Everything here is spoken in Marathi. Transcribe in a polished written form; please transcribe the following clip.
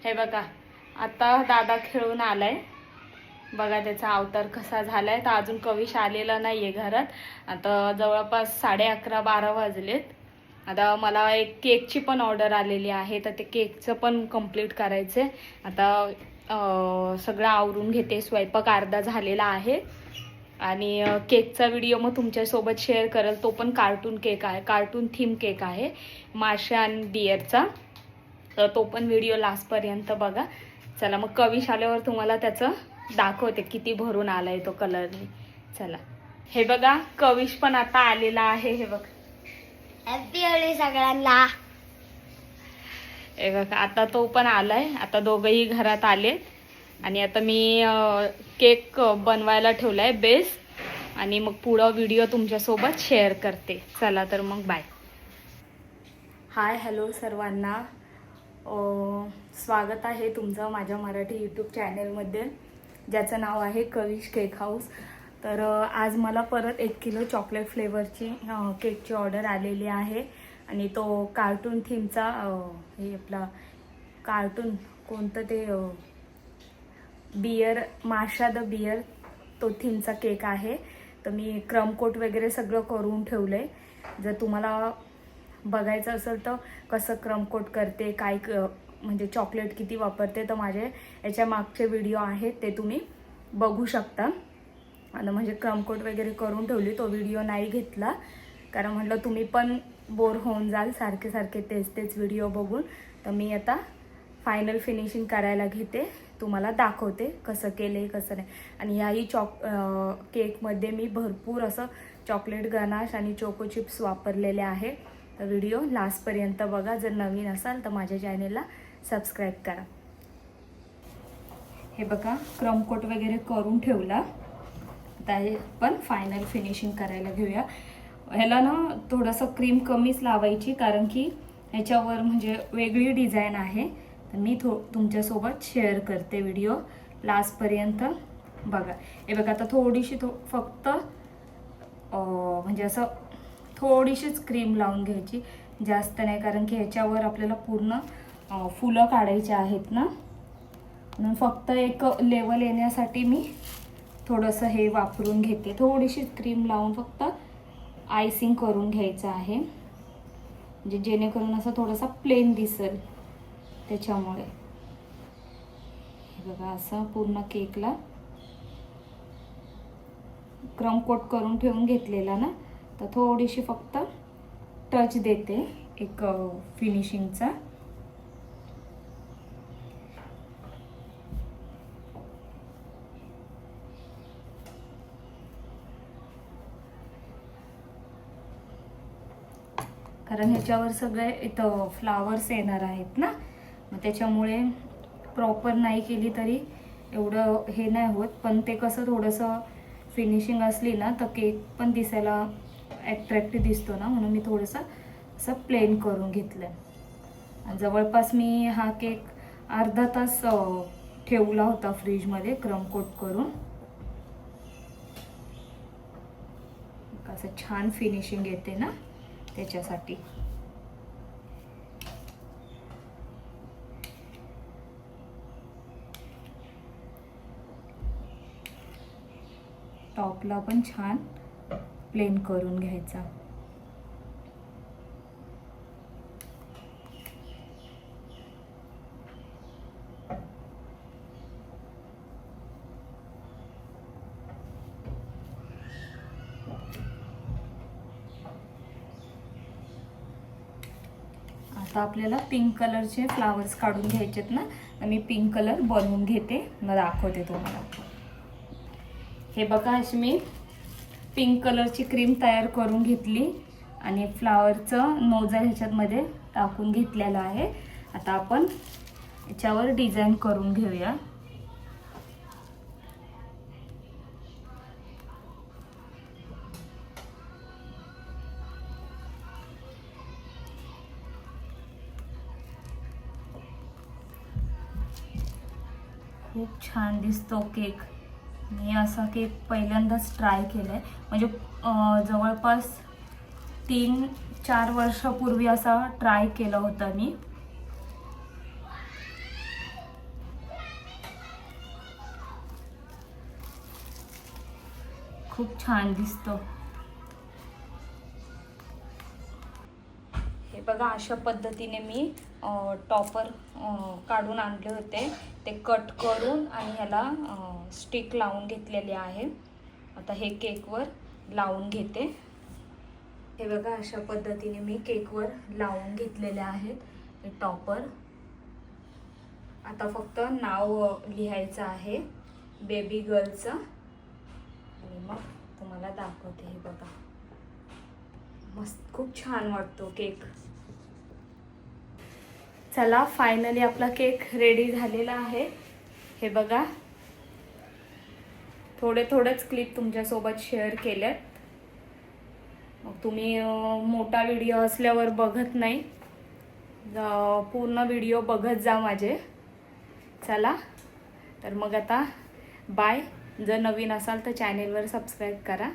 हे बघा, आता दादा खेळून आलाय बघा, त्याचा अवतार कसा झालाय. तर अजून कविश आलेला नाहीये घरात. आता जवळपास 11:30-12 वाजलेत. आता मला एक केकची पण ऑर्डर आलेली आहे, तर ते केकचं पण कंप्लीट करायचंय. आता सगळं आवरून घेते. स्वयंपाक अर्धा झालेला आहे आणि केकचा व्हिडिओ मग तुमच्यासोबत शेअर करेल. तो पण कार्टून केक आहे, कार्टून थीम केक आहे, माशा आणि डिअरचा. तर तो पण व्हिडिओ लास्टपर्यंत बघा. चला मग कविश आल्यावर तुम्हाला त्याचं दाखवते किती भरून आलाय तो कलरने. चला, हे बघा कविश पण आता आलेला आहे. हे बघ, हॅपी होळी सगळ्यांना. हे बघा, आता तो पण आलाय. आता दोघंही घरात आलेत आणि आता मी केक बनवायला ठेवलाय बेस, आणि मग पुढं व्हिडिओ तुमच्यासोबत शेअर करते. चला तर मग बाय. हाय, हॅलो सर्वांना. स्वागत आहे तुमचं माझ्या मराठी यूट्यूब चॅनेलमध्ये, ज्याचं नाव आहे कविश केक हाऊस. तर आज मला परत 1 किलो चॉकलेट फ्लेवरची केकची ऑर्डर आलेली आहे. आणि तो कार्टून थीमचा हे आपला कार्टून कोणतं ते बियर, माशा द बियर, तो थीमचा केक आहे. तर मी क्रम कोट वगैरे सगळं करून ठेवलं आहे. जर तुम्हाला बघायचं असेल तर कसं क्रम कोट करते, काय म्हणजे चॉकलेट किती वापरते, तर माझे याच्या मागचे व्हिडिओ आहेत ते तुम्ही बघू शकता. आणि म्हणजे क्रम कोट वगैरे करून ठेवली. तो व्हिडिओ नाही घेतला कारण म्हटलं तुम्ही पण बोर होऊन जाल सारखे सारखे तेच व्हिडिओ बघून. तर मी आता फायनल फिनिशिंग करायला घेते, तुम्हाला दाखवते कसं केले कसं नाही. आणि ह्याही केकमध्ये मी भरपूर असं चॉकलेट गनाश आणि चोको चिप्स वापरलेले आहे. तर व्हिडिओ लास्टपर्यंत बघा. जर नवीन असाल तर माझ्या चॅनेलला सबस्क्राईब करा. हे बघा, क्रम कोट वगैरे करून ठेवला. आता हे पण फायनल फिनिशिंग करायला घेऊया. ह्याला ना थोडंसं क्रीम कमीच लावायची, कारण की ह्याच्यावर म्हणजे वेगळी डिझाईन आहे. तर मी तुमच्यासोबत शेअर करते व्हिडिओ लास्टपर्यंत बघा. हे बघा, आता थोडीशी फक्त म्हणजे असं थोडीशीच क्रीम लावून घ्यायची, जास्त नाही, कारण की ह्याच्यावर आपल्याला पूर्ण फुलं काढायची आहेत ना. म्हणून फक्त एक लेवल येण्यासाठी मी थोडंसं हे वापरून घेते. थोडीशी क्रीम लावून फक्त आयसिंग करून घ्यायचं आहे, म्हणजे जेणेकरून असं थोडंसं प्लेन दिसेल त्याच्यामुळे. हे बघा, असं पूर्ण केकला क्रम कोट करून ठेवून घेतलेला ना, तर थोडीशी फक्त टच देते एक फिनिशिंगचा. कारण ह्याच्यावर सगळे इथं फ्लावर्स येणार आहेत ना, मग त्याच्यामुळे प्रॉपर नाही केली तरी एवढं हे नाही होत. पण ते कसं थोडंसं फिनिशिंग असली ना तर केक पण दिसायला ॲट्रॅक्टिव्ह दिसतो ना, म्हणून मी थोडंसं असं प्लेन करून घेतलं. आणि जवळपास मी हा केक अर्धा तास ठेवला होता फ्रीजमध्ये क्रम कोट करून. असं छान फिनिशिंग येते ना त्याच्यासाठी. टॉपला पण छान प्लेन करून घ्यायचा. आता आपल्याला पिंक कलरचे फ्लावर्स काढून घ्यायचेत ना, तर मी पिंक कलर बनवून घेते, मग दाखवते तुम्हाला. हे बघा, अशी मी पिंक कलरची क्रीम तयार करून घेतली आणि फ्लावरचं नोझल ह्याच्यामध्ये टाकून घेतलेलं आहे. आता आपण याच्यावर डिझाईन करून घेऊया. खूप छान दिसतो केक. मी असा केक पहिल्यांदाच ट्राय केला आहे, म्हणजे जवळपास 3-4 वर्षापूर्वी असा ट्राय केला होता मी. खूप छान दिसतं. हे बघा अशा पद्धतीने मी टॉपर काढून आणले होते. ते कट करून आणि ह्याला स्टिक लावून घेतलेले आहे. आता हे केकवर लावून घेते. हे बघा अशा पद्धतीने मी केकवर लावून घेतलेले आहेत हे टॉपर. आता फक्त नाव लिहायचं आहे बेबी गर्लचं आणि मग तुम्हाला दाखवते. हे बघा मस्त खूप छान वाटतो केक. चला फायनली आपला केक रेडी झालेला आहे. हे बघा थोडेच क्लिप तुमच्यासोबत शेअर केल्यात. मग तुम्ही मोठा व्हिडिओ असल्यावर बघत नाही, पूर्ण व्हिडिओ बघत जा माझे. चला तर मग आता बाय. जर नवीन असाल तर चॅनेलवर सबस्क्राईब करा.